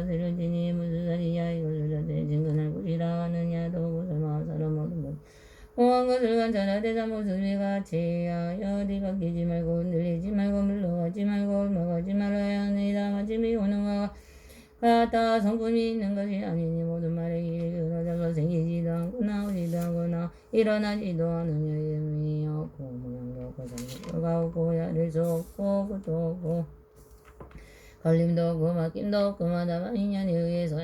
들으니 무슨 소리야 이것을 자세 증거할 곳이라 하느냐도 곳을 마사람 모든 것 공한 것을 관찰하 대자 모습이 같이 하여 네가 끼지 말고 흔들리지 말고 물러가지 말고 올라가지 말아야 하느니라 마침이 오는 것 같다 성품이 있는 것이 아니니 모든 말에 길이 그러다가 생기지도 않고 나오지도 않거나 일어나지도 않으며 이름이 없고 모양도 없고 상처가 없고 야를 수 없고 끝도 없고 걸림도 없고 막힘도 없고 마다만 인연에 의해서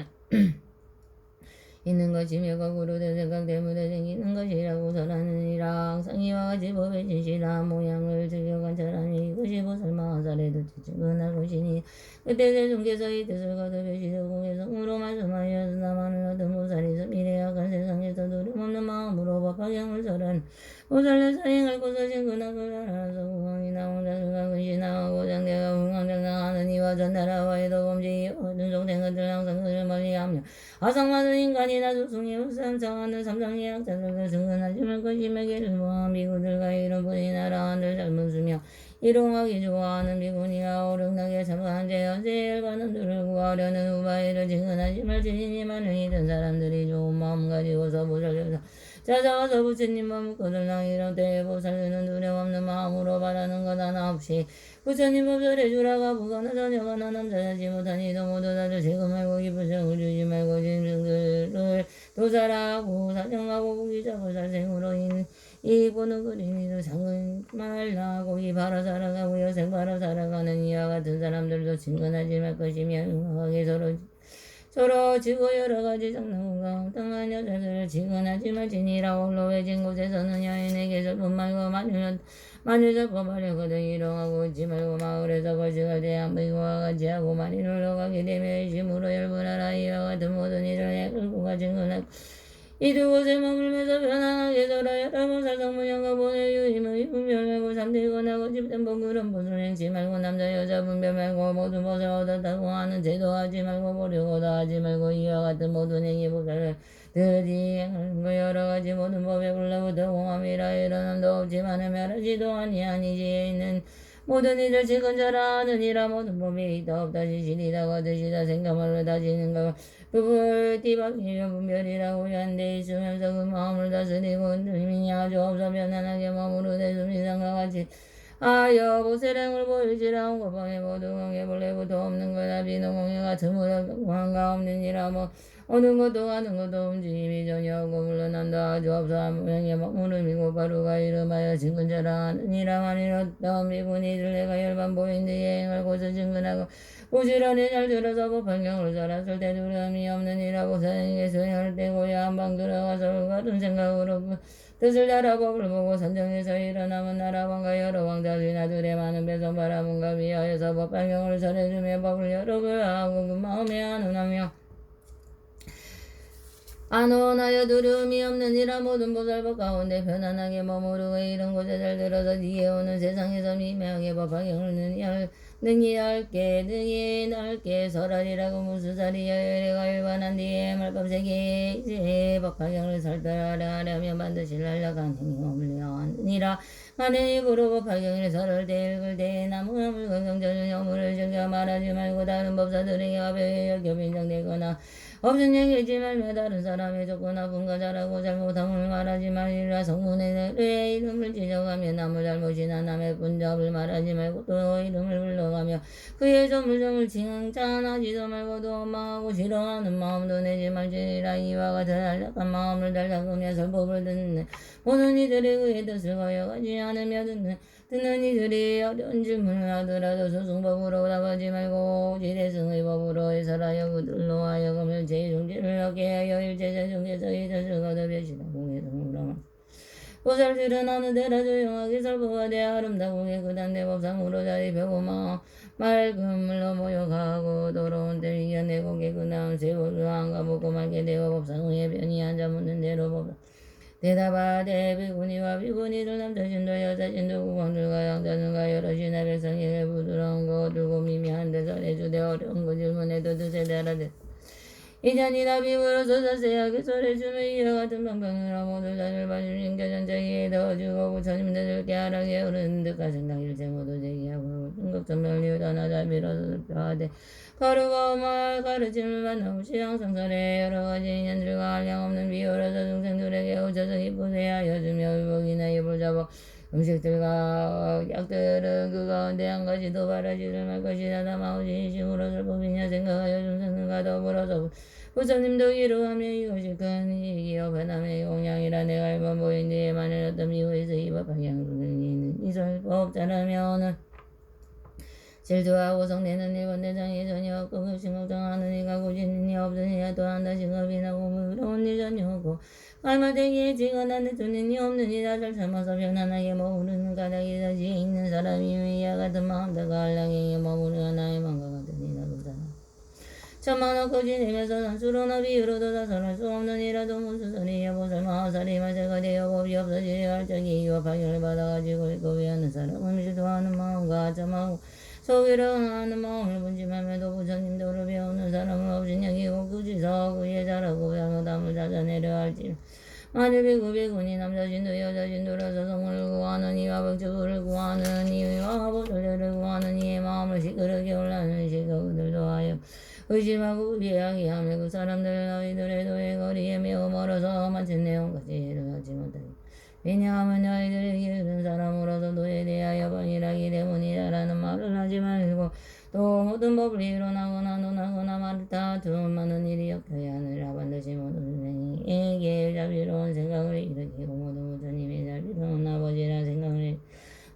있는 것이며 거꾸로 된 생각 때문에 생기는 것이라고 설하느니라 항상 이와 같이 법의 진실한 모양을 즐겨 관찰하니 이것이 보살마하살에도 증언할 것이니 그때 대중께서 이 뜻을 거듭하시되 공개성으로 말씀하여서 나만은 어떤 보살에서 미래악한 세상에서 두려움없는 마음으로 법화경을 설한 보살로 사행할 곳을 증언하고 알아서 공황이나 홍자들과 근신하고 장대가 흥황장당하는 이와 전나라와 해도 범죄이 얻은 종된 것들 항상 그를 멀리하며 아상많은 인간이나 조승이 흑삼상하는 삼상의 약자들을 증언하지 말 것이며 개를 모아 미구들과 이런 분이 나라 하늘 젊은 수며 일용하기 좋아하는 비구니와 오력나게 참가한 제연제 열반원들을 구하려는 우바이를 증언하지 말 지진이 많은 이든 사람들이 좋은 마음 가지고서 보살려서 찾아와서 부처님과 묻거들 낭이런 때에 보살려는 두려움 없는 마음으로 바라는 것 하나 없이 부처님 법설해 주라가 부가나 자녀가나 남자하지 못한 이도 모두 다들 죄금 말고 기쁜 정을 주지 말고 짐승들을 도살하고 사정하고 부기자고 살생으로 이 보는 그린이도 상은 말라고 이 바라 살아가고 여생 바라 살아가는 이와 같은 사람들도 증언하지 말 것이며 응하게 서로 지고 여러가지 장난과 엉뚱한 여자들을 증언하지 말지니라 홀로 외진 곳에서는 여인에게 절뿐 말고 만일 절법하려거든 일용하고 있지 말고 마을에서 벌칙할 때 안보이고와 같이 하고 많이 놀러가게 되며 의심으로 열분하라 이와 같은 모든 일을 끌고가 증언하고 이 두 곳에 머물면서 편안하게 돌아 여러 보살 성문형과 보내 유임의 분별 말고 삼대권하고 집단 번그런 보술 행치 말고 남자 여자 분별 말고 모든 보살 얻었다고 하는 제도하지 말고 보려고도 하지 말고 이와 같은 모든 행위 보살을 들이 행하고 여러 가지 모든 법에 불러부터 공함이라 일어남도 없지만 멸하지도 아니하니 지혜 있는 모든 이들 지근자라 하느니라 모든 법이 있다 없다 지실이다 거듭이다 생각말로 다지는 것 그걸 띠박이며 분별이라고 한데 있으면서 그 마음을 다스리고 흔들림이 아주 없어 편안하게 마음으로 대수미상과 같이 아여 보세랭을 보일지라 온고방에 모두 공에 본래부터 없는 거나 비노공에가 드물어 공한가 없느니라 뭐 어느 것도 가는 것도 움직임이 전혀 없고 물러난다 아주 없어 한명의 무름이고 바로가 이름하여 증근자라 하느니라 만일 어떤 미군이들 내가 열반 보인 뒤에 행할 곳을 증근하고 부지런히 잘 들어서 법환경을 살았을 때 두려움이 없느니라 보살에게 수행할 때 고야 한방 들어가서 같은 생각으로 뜻을 따라 법을 보고 선정해서 일어나면 나라왕과 여러 왕자들이나 들의 많은 배송 바라문과 위하여서 법환경을 설해주며 법을 여러 하고 그 마음에 안운하며 안원하여 두려움이 없느니라 모든 보살법 가운데 편안하게 머무르고 이런 곳에 잘 들어서 뒤에 오는 세상에서 미명하게 법화경을 능히 넓게 설하리라고 무수살이 여열애가 열반한 뒤에 말법세계에 이제 법화경을 설달하려면 반드시 날라간 행위 없으려니라 만일 입으로 법화경을 설할 때 읽을 때 나무나 물건 경전은 영물을 즐겨 말하지 말고 다른 법사들에게 가벼이 여겨 빈정되거나 없은 얘기지 말며 다른 사람의 좋거나 분가 잘하고 잘못함을 말하지 말리라 성문에 내 이름을 지정하며 남의 잘못이나 남의 분잡을 말하지 말고 또 이름을 불러가며 그의 조물정을 칭찬하지도 말고 또 원망하고 싫어하는 마음도 내지 말지니라 이와 같은 안락한 마음을 달닥으며 설법을 듣는 모든 이들이 그의 뜻을 거여가지 않으며 듣는 이들이 어려운 질문을 하더라도 소승법으로 답하지 말고 지대승의 법으로 해설하여 그들로 하여금을 제일종지를 얻게 하여 일제자중에서 이 뜻을 거듭하시다 공예성으로 보살들은 어느 데라 조용하게 설법하되 아름다고게 그단대 법상으로 자리 펴고 맑은 물로 모욕하고 더러운 데 이겨내고 개근한 세월을 안가보고 말게 되어 법상의 변이 앉아 묻는 대로 법상 대답하되 비구니와 비구니들 남자신도 여자신도 국왕들과 양자들과 여럿이나 백성에게 부드러운 거 들고 미미한 데서 내주되 어려운 거 질문해도 뜻에 따라 이전이나 비물어서 자세하게 설해주는 이와 같은 방방이라 모두 자를 봐주신 교전자기에 넣어주고 부처님들께 하락에 오르는 듯가 생당일체 모두 제기하고 중국전멸리우 다나자 밀어서 뼈하되 거루가 말 가르침을 받는 시향성설에 여러가지 인연들과 한량없는 비열어서 중생들에게 오셔서 기쁘게 하여 주며 의복이나 입을 잡아 음식들과 약들은 그 가운데 한 가지도 바라지를 말 것이다. 다마오지 심으로 설법이냐 생각하여 중생들과 더불어서 부처님도 이루하며 이것이 큰 이익이요 변함의 공양이라 내가 알면 보인뒤에 만일 어떤 미호에서 이법 방향 중생이 있는 이설법 자라면은 질투하고 성내는 일본 대장이 전혀 없고 급신 걱정하는 이가 고지는 이 없으니야 또한 다시 겁이 나고 무서운 일 전혀 없고 갈마대기에 지거나 내쫓는 이 없는 이다 잘 참아서 편안하게 머무르는 가닥이 다시 있는 사람이 이와 같은 마음다가 한량행에 머무르는 하나의 마음과 같은 이다 그 사람 천만 없고 지내면서 산수로나 비유로도 다설할 수 없는 이라도 무수선이 여보살 마하살이 마세가 되어 법이 없어지려 할 적이 이와 파견을 받아가지고 일거위하는 사람은 질투하는 마음과 참하고 소위를 하는 마음을 분심하며도 부처님 도를 배우는 사람은 없인 여기고 그지서 그에 잘하고 양호담을 찾아내려 할지 만일 비구비군이 남자신도 여자신도라서 성을 구하는 이와 백주를 구하는 이와 보살려를 구하는 이의 마음을 시끄럽게 올라는 시가 그들도 하여 의심하고 의뢰하게 하며 그 사람들 너희들의 도의 거리에 매우 멀어서 마친 내용까지 이해를 하지 못하니 왜냐하면 너희들에게 이른 사람으로서 도에 대하여 번일하기 때문이다라는 말을 하지 말고 또 모든 법을 이론하거나 논하거나 말을 다투는 일이 엮여야 하느라 반드시 모든 선생에게 자비로운 생각을 일으키고 모든 부처님이 자비로운 아버지라 생각을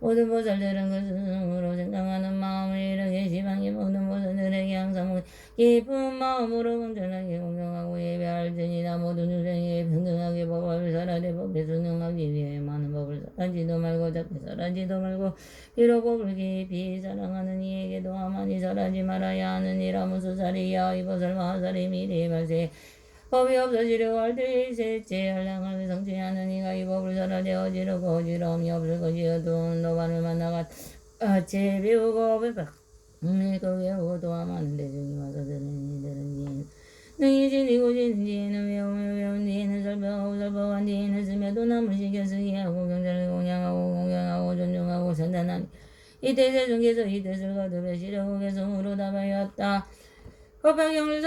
모든 보살들은 그 스승으로 생각하는 마음을 이르게 지방의 모든 보살들에게 항상 깊은 마음으로 공전하게 공경하고 예배할지니라 모든 유생에게 평등하게 법을 살아내 법에 순응하기 위해 많은 법을 살아지도 말고 작게 살아지도 말고 비록 법을 깊이 사랑하는 이에게도 가만히 살아지 말아야 하느니라 무수살이야 이보살 마하살이 미리 발생 법이 없어지려고 할 때 셋째 한량을 성취하는 이가 이 법을 살아내 어지럽고 어지러움이 없을 것이어도 노반을 만나가 제 배우고 배박 그 외우고 도와 많은 대중이 와서 들은 이들은 능히 지니고 지는 뒤에는 외운 뒤에는 설법하고 설법한 뒤에는 스며도 남을 시켜 쓰게 하고 경전을 공양하고 존중하고 선단하니 이때 세종께서 이 뜻을 거듭해 시려고 개성으로 답하였다. 법화경을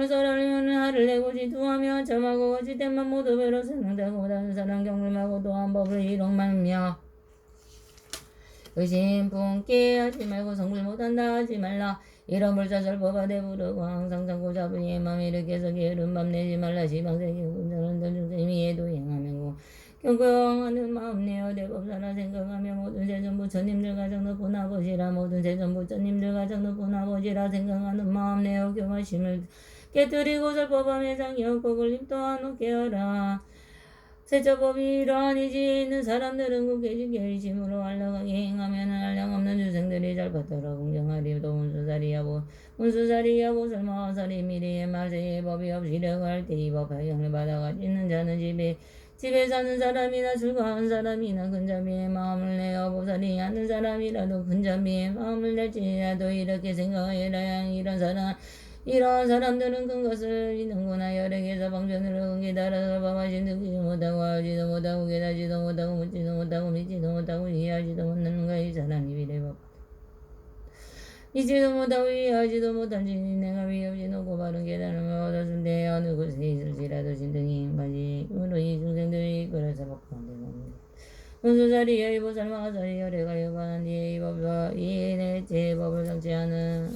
설하려면 하를 내고 지투하며 점하고 거짓된만 모두 배로 생각되고 다른 사람 경물하고 또한 법을 이룩 말며 의심 품게 하지 말고 성불 못한다 하지 말라. 이런 불자설법하되 부르고 항상 잡고 잡은 이의 맘에 일으켜서 게으른 밤 내지 말라. 지방세계 군자는 등중생이 예도 행하며 경고하는 마음 내어 대법사라 생각하며 모든 세전 부처님들 가장 높은 아버지라 모든 세전 부처님들 가장 높은 아버지라 생각하는 마음 내어 교마심을 깨뜨리고 설법함에 장이 없고 걸림 또한 없게 하라. 세처법이 이러하니지 있는 사람들은 굳게 결심으로 알라가게 행하면 한량없는 주생들이 잘 받더라. 공경하리도 문수사리야 보살마하사리 미리의 말세의 법이 없이려고 할 때 이 법 발견을 받아가지는 자는 집에 사는 사람이나 출가한 사람이나 근자비의 마음을 내어 보살이 하는 사람이라도 근자비의 마음을 낼지라도 이렇게 생각해야 이러한 사람들은 큰 것을 잃는구나. 여러 개서 방편으로 응기다라서 법하신 듣지도 못하고 알지도 못하고 깨닫지도 못하고 묻지도 못하고 믿지도 못하고 이해하지도 못하는가. 이 사람이 비례법 믿지도 못하고 이해하지도 못한지니 내가 위없이 높고 바른 깨달음을 얻었는데 어느 곳에 있을지라도 진등이 힘까지 이 중생들이 이끌어서 법하는데 봅니다. 문수자리여 이보살 마하살이여 내가 여반한 뒤에 이 법과 이내 법을 성취하는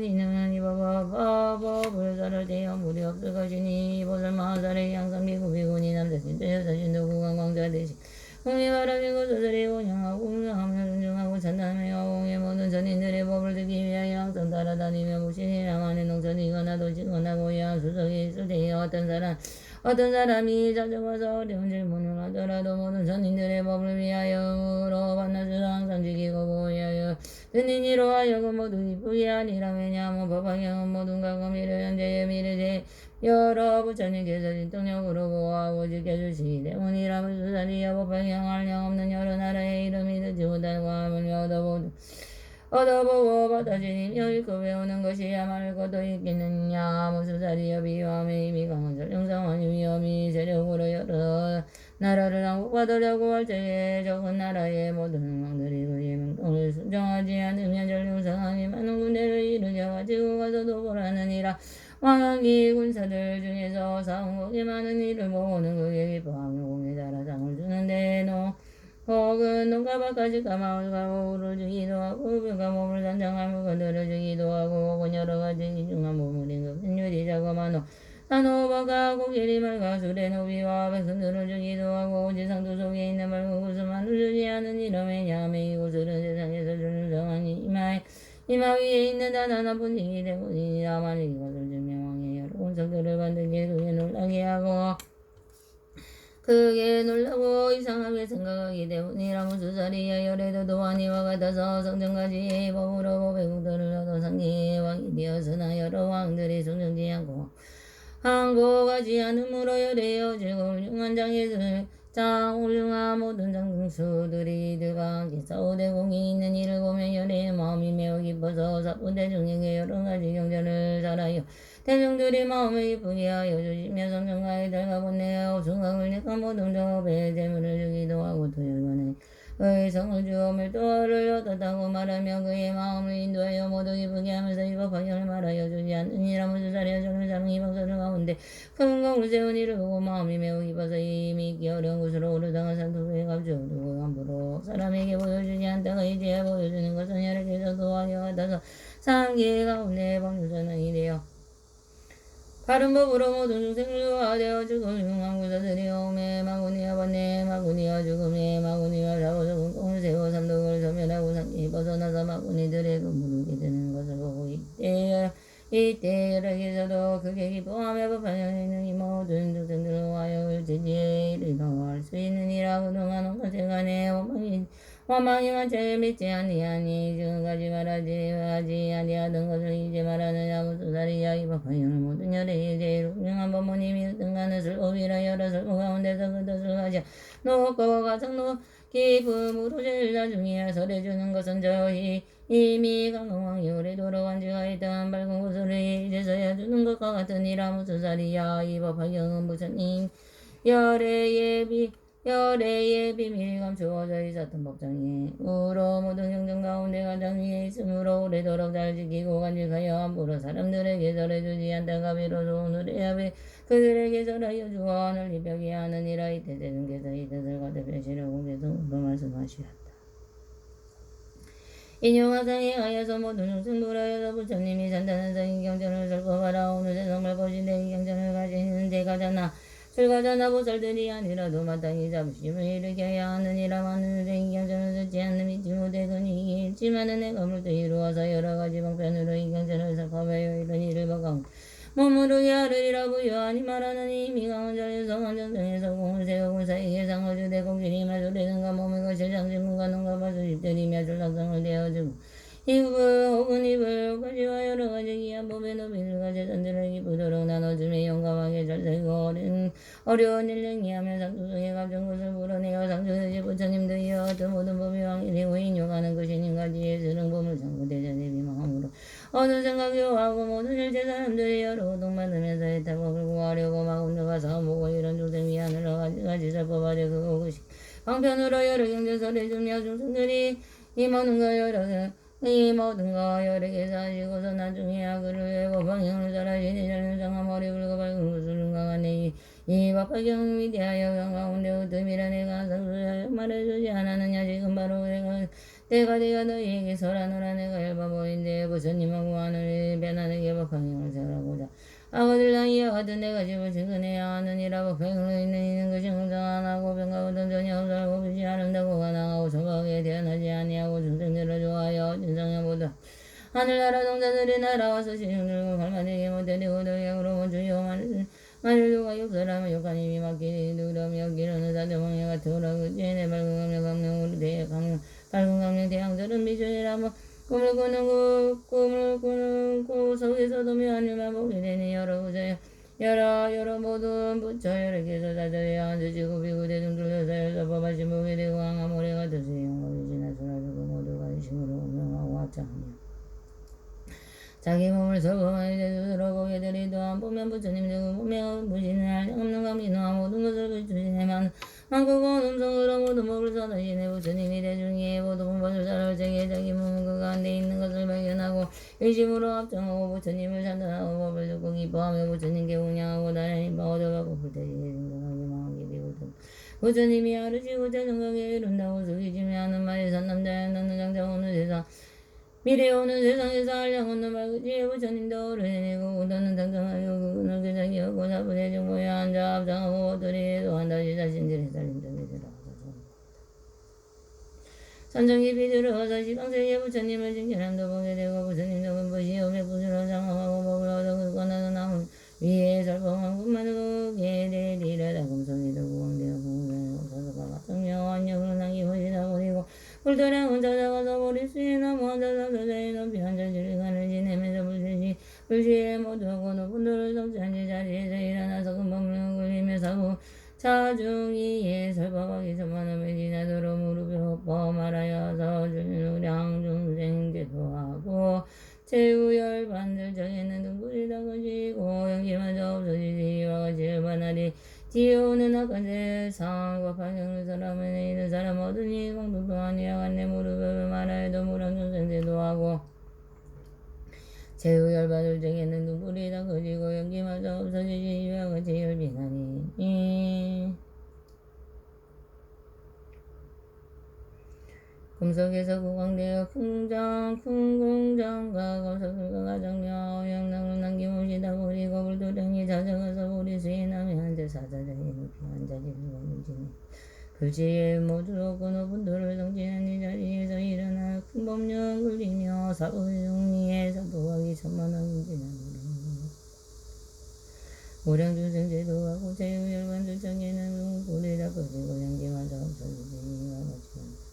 이는 이 법을 살할 때에 무리 없을 것이니 이보살 마하살의 항상 비구비군이 남자신도 여자신도 구강광자 되시 공의바라기고 조절히 운영하고 운영하며 존중하고 찬단하며 공의 모든 전인들의 법을 듣기 위하여 항상 따라다니며 무신이랑 안에 농선이거나 도시거나 고요한 수석이 있을 때에 어떤 사람이 찾아와서 어려운 질문을 하더라도 모든 전인들의 법을 위하여 물어봤나주로 항상 지키고 보호하여 듣는 이로 하여금 모두 기쁘게 하리라. 왜냐하면 법화경은 모든 과거 미래 현재의 미래제 여러 부처님께서 진통력으로 보호하고 지켜주시기 때문이라. 무수사리여 법화경 한량없는 여러 나라의 이름이 듣지 못하고 하물며 얻어보고 받아지니며 읽고 배우는 것이야 말할 것도 있겠느냐. 무수자리여 비유함에 이미 강한 전령상환이 위험이 세력으로 여러 나라를 항복받으려고 할 때에 적은 나라의 모든 왕들이 그의 명령을 순종하지 않으면 전령상환이 많은 군대를 이루려 가지고 가서도 보라느니라. 왕이 군사들 중에서 사응국이 많은 일을 보고는 그에게 기뻐하며 공에 따라 상을 주는데 혹은 눈과 밖까지 까마울 가고를 주기도 하고 뼈가 몸을 단장한 물건들을 주기도 하고 혹은 여러 가지 이중한 몸물인 것은 유리자고 마노 산호바가 고기리 말과 술의 노비와 백성들을 주기도 하고 지상도 속에 있는 맑은 구슬만을 주지 않은 이름의 야매 이곳들은 세상에서 주는 정한이 이마 위에 있는 단 하나뿐 이기 때문이니라. 만일 이것을 주면 왕의 여러 군성들을 만들게 그게 놀라게 하고 그게 놀라고 이상하게 생각하기 때문이라. 무수자리야 열애도 도안이와 같아서 성전까지 법으로 배국들을 얻어 상기의 왕이 되었으나 여러 왕들이 순종지 않고 항복하지 않으므로 열애여 즐거 훌륭한 훌륭한 모든 장수들이 들과 함께 싸우되 공이 있는 이를 보면 열애의 마음이 매우 기뻐서 사부대 중에게 여러 가지 경전을 잘하여 대중들이 마음을 기쁘게 하여 주시며 성전가에 달가본 내어 중앙을 내가 모든 정업에 재물을 주기도 하고 또 열번에 그의 성을 주어 밀도를 얻었다고 말하며 그의 마음을 인도하여 모두 기쁘게 하면서 이거 방향을 말하여 주지 않느니라. 무수자리여 저를 잡은 이 박사를 가운데 큰 공을 세운 이를 보고 마음이 매우 기뻐서 이미 있기 어려운 곳으로 오르다가 산토에 감추어두고 함부로 사람에게 보여주지 않다가 이제 보여주는 것은 여러께서 도하여 같아서 상계 가운데 범주선언이 되어 바른 법으로 모든 중생을 유하되어 죽음 흉한 구사들이 오매 마구니와 번뇌 마구니와 죽음에 마구니와 자고 적은 공을 세워 삼독을 소멸하고 상기 벗어나서 마구니들의 그무르게 되는 것을 보고 이때 여러께서도 크게 기뻐하며 법하여 있는 이 모든 중생들을 하여 지지에 이르러 수 있느니라. 그동안 온 것에간에 원망이 많지 믿지 아니하니 지금까지 말하지 아니하던 것을 이제 말하느냐. 무수자리야 이 법하여는 모든 열애의 제일 훌륭한 법문님이 등간을 슬법이라 여러 슬법 가운데서 그 뜻을 가져 놓고 가성노 기쁨으로 제일 나중에 설해주는 것은 저희 이미 강공왕이 오래도록 안지하였던 밝은 구슬을 이제서야 주는 것과 같으니라. 무수자리야 이 법하여는 부처님 열애의 비밀이 감추어져 있었던 법정이 우로 모든 경전 가운데 가장 위에 있으므로 오래도록 잘 지키고 간직하여 함부로 사람들에게 절해주지 않다가 비로소 오늘에야 그들에게 절하여 주어 널리 벽이 하느니라. 이때 대중께서 이 뜻을 거듭 펴시려 공개성으로 말씀하시었다. 인용화상에 하여서 모든 중생부를 하여서 부처님이 산다는 이 경전을 설법하라. 오늘 세상을 보시되 이 경전을 가지는 데가잖아 출가자나 보살들이 아니라도 마땅히 자부심을 일으켜야 하느니라. 많은 이 경전을 듣지 않는 믿지 못하거니 있지만은 내가 물도 이루어서 여러 가지 방편으로 이 경전을 설법하여 이런 일을 보강 몸으로 야르리라 부여하니 말하느니 이미 강한 자에서 완전성에서 공을 세워 군사에게 상을 주되 공길이 마주리는가 몸의 것을 장신문과 농가 바수집들이며 출락성을 되어주고 혹은 입을 가지와 여러 가지 기한 법의 노비들과 재산들을 기쁘도록 나눠주며 용감하게 잘되고 어려운 일을 이하며 상주성에 감정 것을 불어내어 상주되지 부처님들이여 어떤 모든 법이 왕이되고 인용하는 것이님과 지혜 스승 보물 상고 대전의 비망함으로 어느 생각요하고 모든 일체 사람들이 여러 고통 받으면서 해탈법을 구하려고 막 운동가 사모고 이런 중생 위안을 가지 살법하려 그것이 방편으로 여러 경전설을 주며 중생들이 이 모든 거 여러 개 사시고서 나중에 악을 외고 방향을 잘하시니 전능장한 머리 붉고 밝은 구슬은 강하네. 이 법화경 위대하여 영가운데 으뜸이라 내가 상수하여 말해주지 않았느냐. 지금 바로 내가 너희에게 설하노라. 내가 헬바보인데 부처님하고 하늘에 변하게 법화경을 세우라고자 아거들 나이와 같은 내가 집을 증언해야 하느니라. 법화경으로 있는 것이 공정하고 병가보던 전혀 없살고 빛이 아름다고 가나하고 소박하게 태어나지 아니하고 중생들을 좋아하여 진성해보다 하늘나라 동자들이 날아와서 시중들고 갈마되게 못되리고 덕약으로 멈추요. 만일 누가 욕설하면 욕한 힘이 막히니 누그러며 기르는 사대방해 같으라. 그죄내 밝은 강령 강령으로 대해 밝은 강령 대항절은 미주이라. 꿈을 꾸는 그 속에서도 묘한일만 보게 되니 여러 모든 부처 여러께서 자자리에 앉으시고 비구 대중들 여사여서 법하신 보게 되고 항암 오래 같으시 영광이 지나서라주고 모두가 중심으로 명하고 하지 아니야. 자기 몸을 설거하니 제주로 보게 되리 또한 보면 부처님 즉 보면 부신을 할 없는 감기노하 모든 것을 비추시네만 만국은 음성으로 모든 법을 선하시네 부처님이 대중에 모든 공부를 잘할 적에 자기 몸은 그 가운데 있는 것을 발견하고 일심으로 합정하고 부처님을 찬탄하고 법을 듣고 기뻐하며 부처님께 공양하고 나란히 얻어가고 불태지 생각하게 망하게 비우든 부처님이 아르시고자 정각에 이룬다고 속이지며 하는 말이 산남자야 나는 장자 오는 세상 미래 오는 세상에서 한량 없는 말그지에 부처님도 오르내고 우도는 당당하여 그분을 괴장이었고 사분의 정보에 앉아 합장하고 도리에도 한다시 자신들의 살림점이 들어가서 산정이 비들어서 시방세계 부처님을 징견함도 보게 되고 부처님도 근본시 오백부수로 장엄하고 법을 얻어 권하는 나무 위에 설법한 것만을 그게 되리라 다금성이 들고 왕대어 공부하고 사서가 정명한 영을 남기보시다 버리고 불도래 혼자 잡아서 버릴 수 있는 모자다 서자에 높이 앉아 지리간을 지내면서 불시에 모두하고 높은 돌을 성취한 제자리에서 일어나서 금방문을 굴리며 사고 차중이에 설법하기 전만함을 지나도록 무릎에 엎어 말하여서 주량 중생 제도하고 제우열 반들 정에는 등불이 다 꺼지고 연기마저 없어지지 이와 같이 열반하리 지혜오는 악한 세상과 판정을 사람은 있는 사람 얻으니 공도 또한 이와 같네 무릎을 말하여도 무량중생제도 하고 제우 열반을 정에는 등불이 다 꺼지고 연기마저 없어지지 이와 같이 열빈하니 금속에서 구강되어 큰 공장과 검석들과 가정력 영랑을 남김없이 다 버리고 불도령이 찾아가서 우리 수인함에 앉아 사자장이 높이 앉아지는 건지네 불지에 모두로 그 높은 돌을 성진한 이 자리에서 일어나 큰 법령 굴리며 사부중리에 사부하기 천만함인 지나노라 모량중생제도 하고 제우열반 주청에는 불이 다 꺼지고 양기마저 없어지니 이와 같이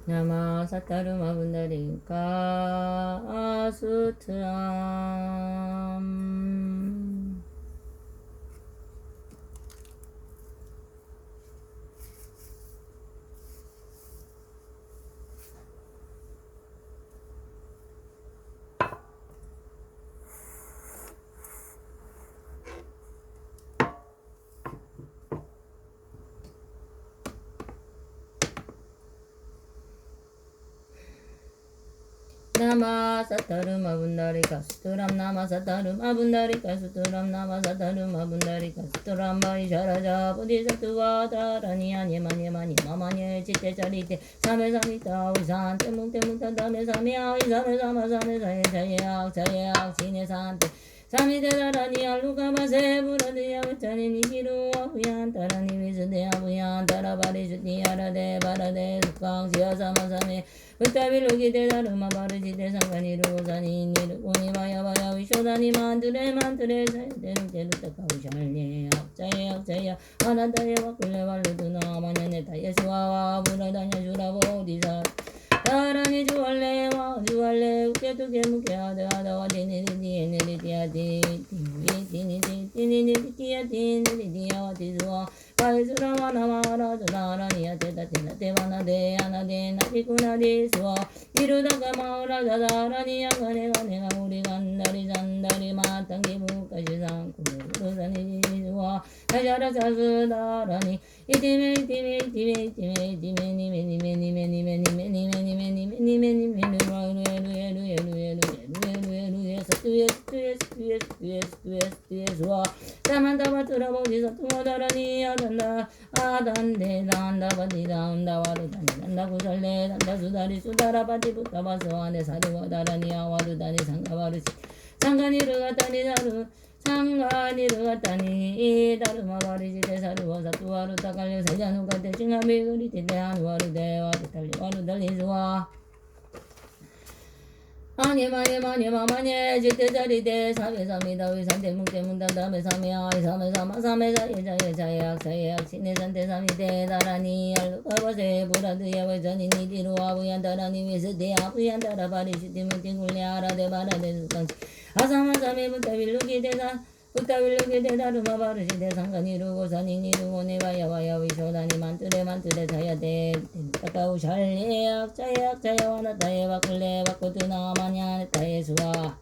나마 사타르마 분다리까 아수트람 나마 사타르마 분다리까 수트람 나마 사타르마 분다리까 수트람 나마 사타르마 분다리까 수트람 바이샤라자 보디사투와 다라니 아니마니마니 마마니 지테자리테 사메사미타 우산 때문때문타 다메사미야 이사메사마사메사에 자예악 자예악 지네산테 사미데다라니 알루카마세 부라드야 우차니 니기루 아부얀 따라니 미스데 아부얀 따라바리 주티야라데 바라데 숙강 지야사마사메 으따빌루기 데다르마 바르지 데상가니 루고사니 니르고니 바야바야 위쇼다니 만드레 사야데루 따카우샬레 악자야 아나다야 와클레 발루드나 마냐네 타야시와와 부라다냐 주라보디사 다랑이 주할래와 주할래 우케두게 무케하다와 디니디에네리디아디 디니디아디니디아와 디수와 바이스라와 나마라 주나라니야 데다데나데바나데 아나데 나비구나디수와 이루다가 마오라 자다라니야 가네가네가 우리 간다리 잔다리 마땅기 무까지상 구르르사니 지수와 다자라 자수다라니 이티메 상가니르가타니 다르마바리지 대사르와사 투와루 타갈려 세자누가 대칭하미 그리티 대한와루 대와루 달리와루 달리수와 아니마니마니마마니 지대자리대 사배삼이다 위산대 뭉대문단 다음에 삼이야 삼에삼아 삼에사예자예자예약 사예약 신내산대 삼이대 다라니 알루가바세 부라드야 외전이 니디루아 부얀다라니 위스대야 부얀다라 바리슈티문티 굴레 아라데 바라데 수상시 아사마삼이 부타빌루기 대사 부타빌루기 대다루마 바르시대 상간이루고 산이니루고 네바야바야 위쇼다니 만뚜레 자야대 따까우 샬예약 자예약 자야와나타예 바꿀레 바꾸드나 마냐 타예 수아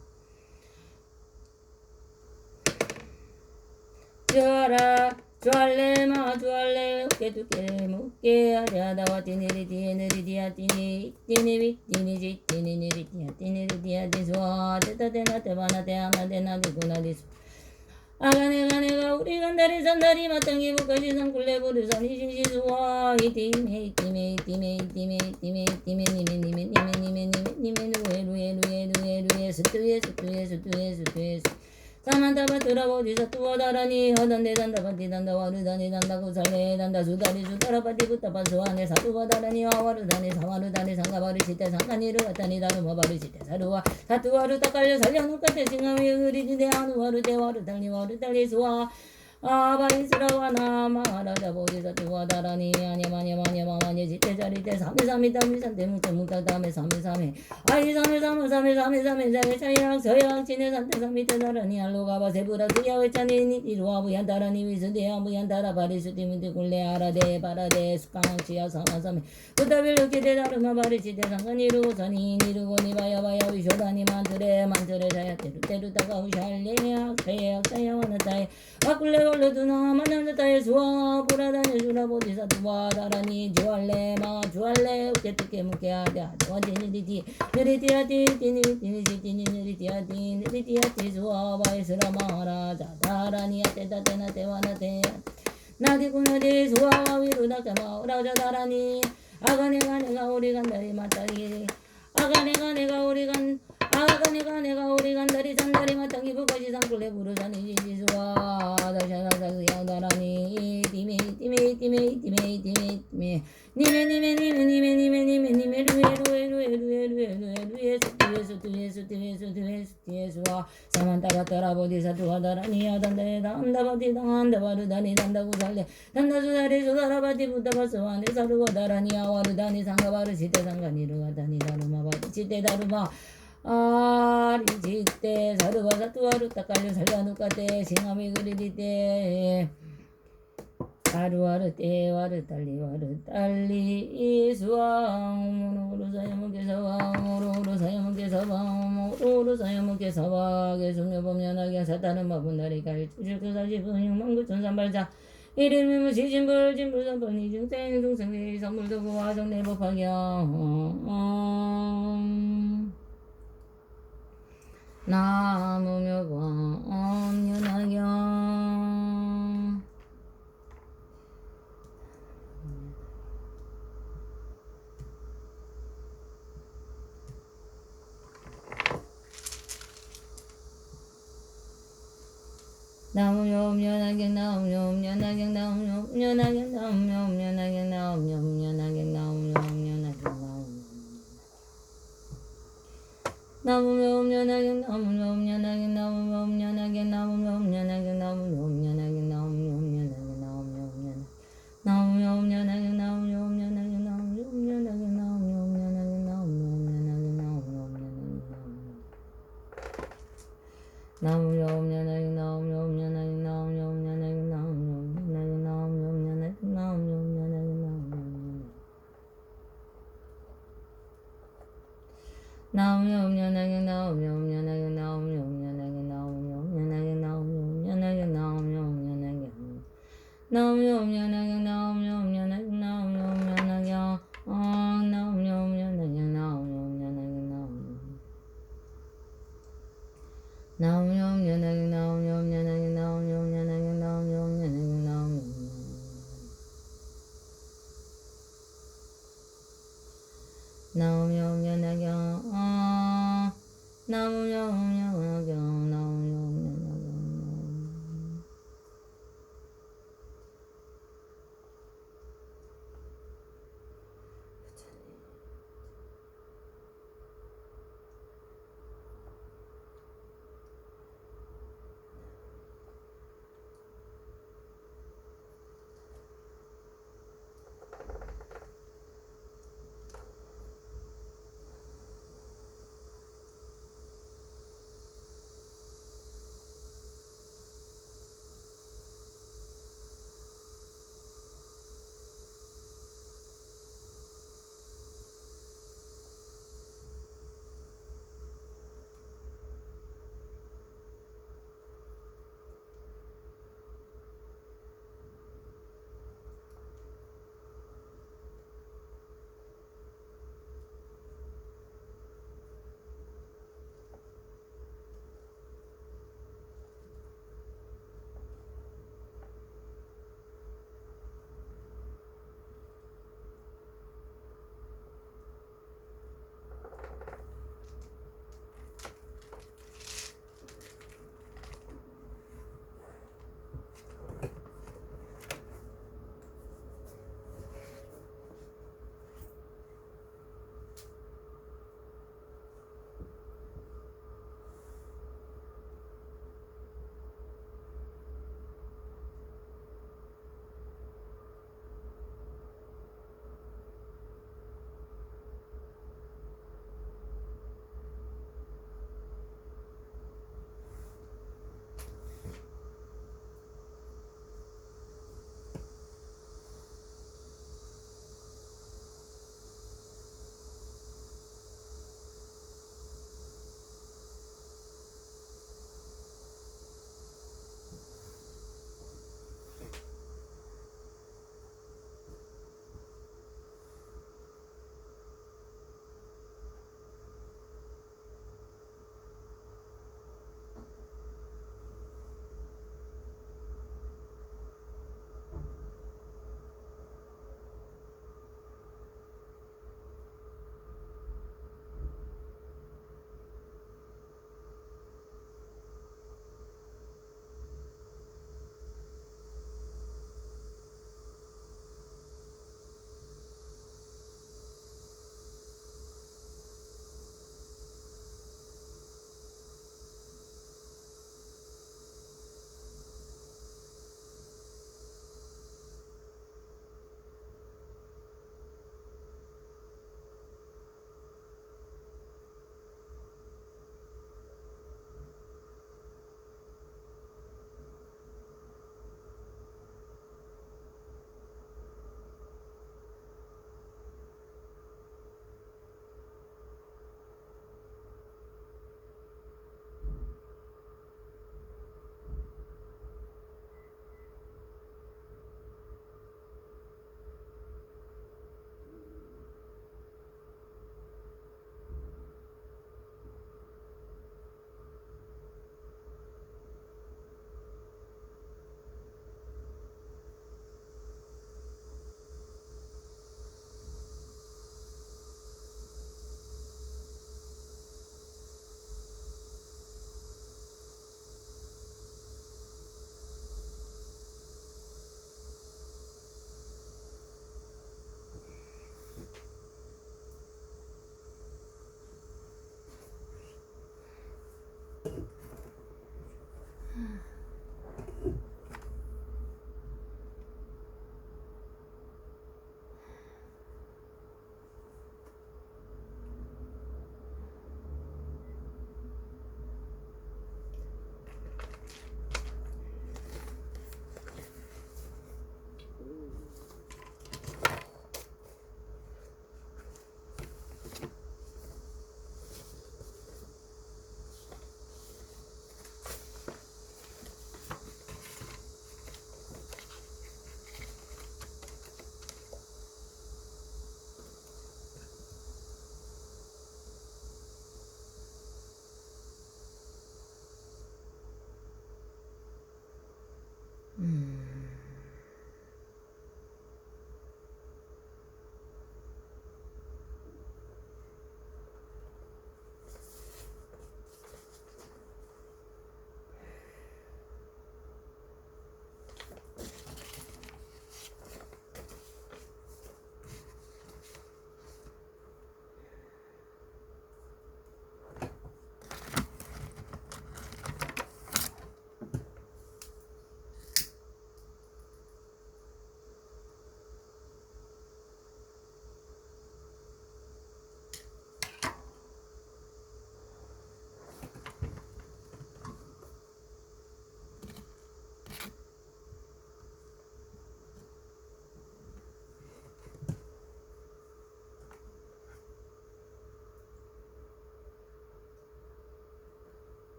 주아라 주알레마 주알레 우케두케 무케 아랴다와 티니리디에 느리디아 티니 티니비 티니지 티니니리디아 티니리디아 디수아 테타테나 테바나 테아나데나 디구나디수 아가네가 우리 간다리 산다리 마땅히 부까지 산굴레 부르산이 신시수와 이티메 루에 스투에 사만다바 뚜라보디사 뚜어다라니 허단데 단다바디 단다와르다니 단다구살레 단다수다리 수다라바디 부타바수아네 사투바다라니 와와르다니 사와르다니 상가바르시테 상가니르 왔다니 다루마바르시테 사루와 사투와르 타깔려 살려누까테 싱하미 흐리지데 아누와르 데와르달리 와르달리 수아 아바이스라와나 마하라자 보디사 뚜와다라니 아니마니마니마마니 지테자리테 사미사미다 미산테 뭉테뭉타다메 사미사미 아이 사미사미사미사미사미 차이랑 서양 지네산테 사미테다라니 알로가바 세브라 두야웨차니 이루아 부얀다라니 위스데야 부얀다라 바리스티미티 굴레 아라데 바라데 스카치야 사마사미 부타빌루키데 다르마 바리시데 상가니루 사니 니루고 니바야바야 위쇼다니 만트레 자야테루 테루다가 우샬레야 세야 사야와나타에 바꿀레 걸러두나 만남자타에 수아 부라다니 수라보디사 두바다라니 주알레마 주알레 우케투케 무케아데 아드와디니리디 느리디아디 디니디니지 느리디아디 느리디아디 수아 바이스라마하라자 다라니 아테다테나 테와나테 나디구나디 수아와 위루다케마 오라자 다라니 아가네가 우리 간다리 마타리 아가네가 우리 간다리 산다리 마땅히 부까지 산굴레 부르자니 지수와 다샤나사그야다라니 디메 니메 루에수와 사만타바타라 보디사투하다라니 아단다에 단다바디 단다바르다니 단다구살레 단다수다리 수다라바디 부다바스와네 사루가다라니 아와르다니 상가바르시테 상가니르가다니 다루마바디 시테 다루마 아리지테 사루바사투아루 타칼류 살라누카테 싱하미 그리디테 아루아르테 와르달리 수왕 오로로 사야무게 사와게 숨여보면하게 사타는 마분다리 갈주실크사시 분육만구천삼발자 이름이 무시진불 진불선번 이중생 중생의 선물도구 화정내법하경 나무묘광 연하경 나무묘연하경 나무묘연하경 나무묘연하경 나무묘연하경 나무묘연하경 나무묘연하경 나무묘연하경 나무묘연하경 나무묘연하경 나무묘연하경 나무묘연하경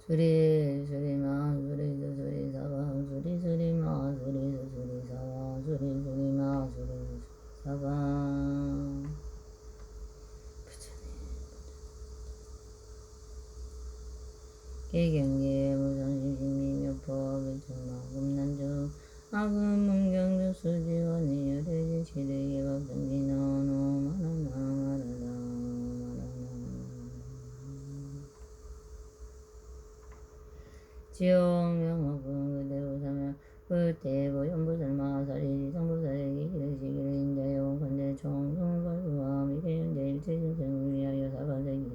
수리 수리마 수리 수리 사바 수리 수리마 수리 수리 사바 수리 수리마 수리 사바 개경계 무상시심이 몇법 일천만금난주 아금문경주 수지원이 여래지 시대계 법등기노 노마라나 마라나 지옥명하군 그대로 사면 그때고 연부설마사리 성부사에게 기르시기를 인자용 건대 총성발구와 미래윤대 일체중생을 위하여 사바세기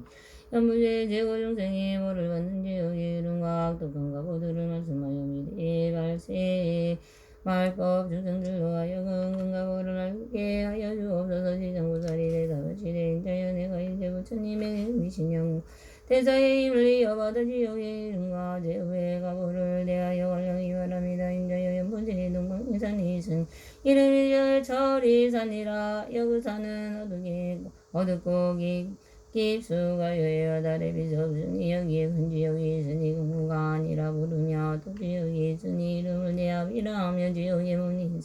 연부제 제고중생이 뭐를 받는지 여기 이름과 독한가 보들을 말씀하여 미리 발세 말법 중생들로 하여 근근가 보를 알게 하여 주옵소서 지정부사리 대사시대 인자여 내가 이제 부처님의 미신영 대사의 힘을 이어받아 지옥의 이름과 제후의 가보를 대하여 관령이 바랍니다. 인자여 연본진이 동방인산이 있은 이름이 절철이산이라 여그산은 어둡고 깊수가 여해와 달에 비서없으니 여기에 큰 지역이 있으니 공부가 아니라 부르냐 또 지역이 있으니 이름을 내압이라 하며 지역의 문이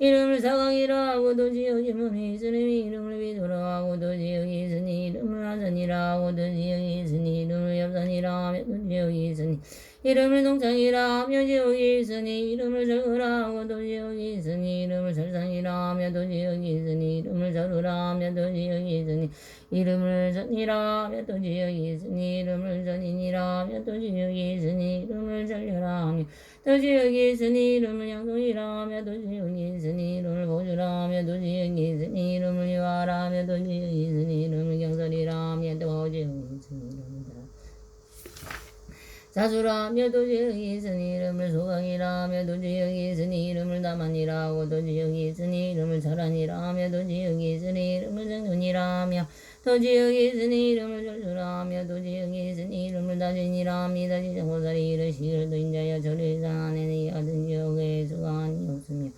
이름을 사강이라 하고도 지역의 문이 있으니 이름을 비도라 하고도 지역이 있으니 이름을 하선이라 하고도 지역이 있으니 이름을 엽산이라 하며 또 지역이 있으니 이름을 동창이라 하며 지역이 있으니 이름을 절거라 하고도 지역이 있으니 이름을 절상이라 하며 또 지역이 있으니 이름을 절으라 하며 또 지역이 있으니 이름을 전이라 하며 또 지역이 있으니 이름을 전인이라 하며 또 지역이 있으니 이름을 전려라 하며 또 지역이 있으니 이름을 양동이라 하며 또 지역이 있으니 이름을 보주라 하며 또 지역이 있으니 이름을 유하라 하며 또 지역이 있으니 이름을 경설이라 하며 또 지역이 있으니 이름을 사수라 하며 또 지역이 있으니 이름을 소강이라 하며 또 지역이 있으니 이름을 다만이라 하고 또 지역이 있으니 이름을 절안이라 하며 또 지역이 있으니 이름을 정준이라 하며 또 지역이 있으니 이름을 절수라 하며 또 지역이 있으니 이름을 다진이라 합니다. 지정고사리 이르시기를 또 인자여 절일산 안에는 이 같은 지역에 수강한이 없으며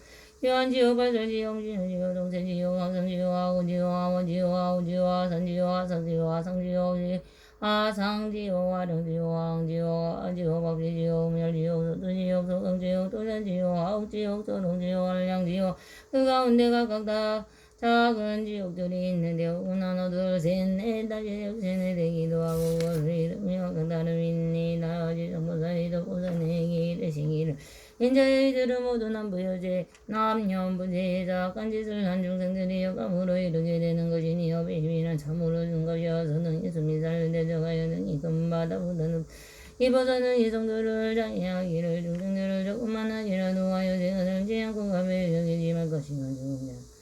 지환지요 발설지요 지요 동세지요 강성지요 하우지요 하원지요 하우지요 하산지요 하사지요 하상지요 아상지요 화령지요 황지요 아지요 밥지요 멸지요 소두지요 소강지요 도산지요 하욱지요 소동지요 한량지요 그 가운데가 각각 작은 지옥들이 있는데 하나 둘 셋 넷 다섯 여섯 되기도 하고 그것을 이르며 각다름 있니 나아지 정보사리도 보사내기 이르시기를 인자의 이들은 모두 남부여제 남녀부제 작은 짓을 한 중생들이 여감으로 이르게 되는 것이니 여배심이란 참으로 준 것이어서는 예수미 살대적하여는 이 금바다보다는 이보다는 이성들을 장애하기를 중생들을 조금만 하기라도 하여 제가들지 않고 가베 여기지 말 것이면 죽으냐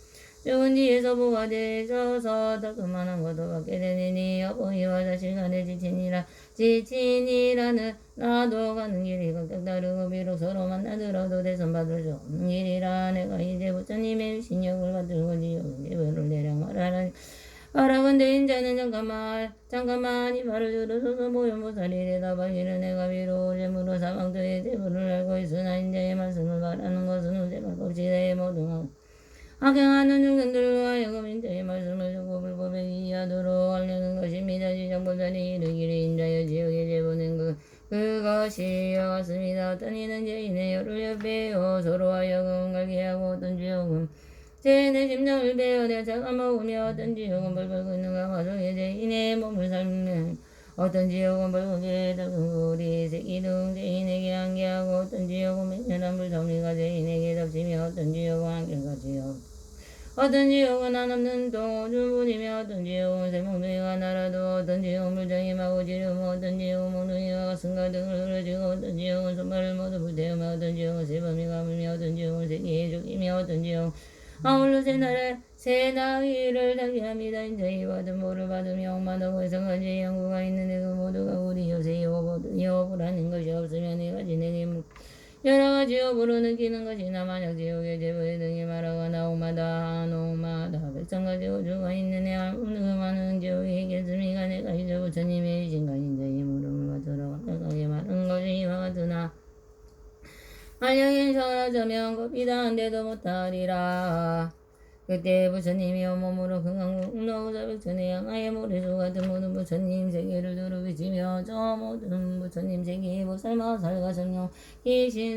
죽은 뒤에서 보가 되셔서 더 그만한 것도 받게 되니 어버이와 자식 간에 지친이라는 나도 가는 길이 각각 다르고 비록 서로 만나더라도 대선받을 수 없는 길이라 내가 이제 부처님의 신력을 받들고 지옥의 죄를 대략 말하라니 말하건대 인자는 잠깐만이 말을 들어서서 모연보살이 대답하기를 내가 비록 재물로 사방도의 대부를 알고 있으나 인자의 말씀을 말하는 것은 우제말 없이 내 모든 악행하는 중생들로 하여금 인자의 말씀을 듣고 불법에 이해하도록 하려는 것입니다. 지정보살이 이르기를 인자여 지옥에 제보낸 그것이여 같습니다. 어떤 이는 죄인의 열을 옆에요 서로 하여금 갈게 하고 어떤 지옥은 죄인의 심장을 베어내 차가 먹으며 어떤 지옥은 벌벌 끓는가 화성의 죄인의 몸을 삶는 어떤 지옥은 벌겋게 닦은 고리 새끼 등 죄인에게 한계하고 어떤 지옥은 맹렬한 불섭리가 죄인에게 덮치며 어떤 지옥은 한결같이요 어떤 지옥은 한없는 도주분이며 어떤 지옥은 새몽둥이가 날아도 어떤 지옥은 불장임하고 지르며 어떤 지옥은 몽둥이가 가슴과 등을 흐려지고 어떤 지옥은 손발을 모두 불태우며 어떤 지옥은 새범이가 물며 어떤 지옥은 새끼에 죽이며 어떤 지옥은 아울러 새나귀를 달게 합니다. 인자의 받은 보를 받으며 억만하고 해성까지 양구가 있는데 그 모두가 우리 요새 여부라는 것이 없으면 내가 지내게 여러 가지 여부로 느끼는 것이나 만약 지옥의 제보에 등이 말하거나 옥마다 백성가지 우주가 있는 애 없는 그 많은 지옥에 있겠습니까? 내가 이제 부처님의 이신과 인자의 물음을 받으러 완벽하게 말한 것이 이와 같으나 알량인 설하자면 겁이다 한데도 못하리라. 그때 부처님이여 몸으로 금강국로자백천의 양아의 모래수 같은 모든 부처님 세계를 두루 비치며 저 모든 부처님 세계에 보살마 살과 정령 계신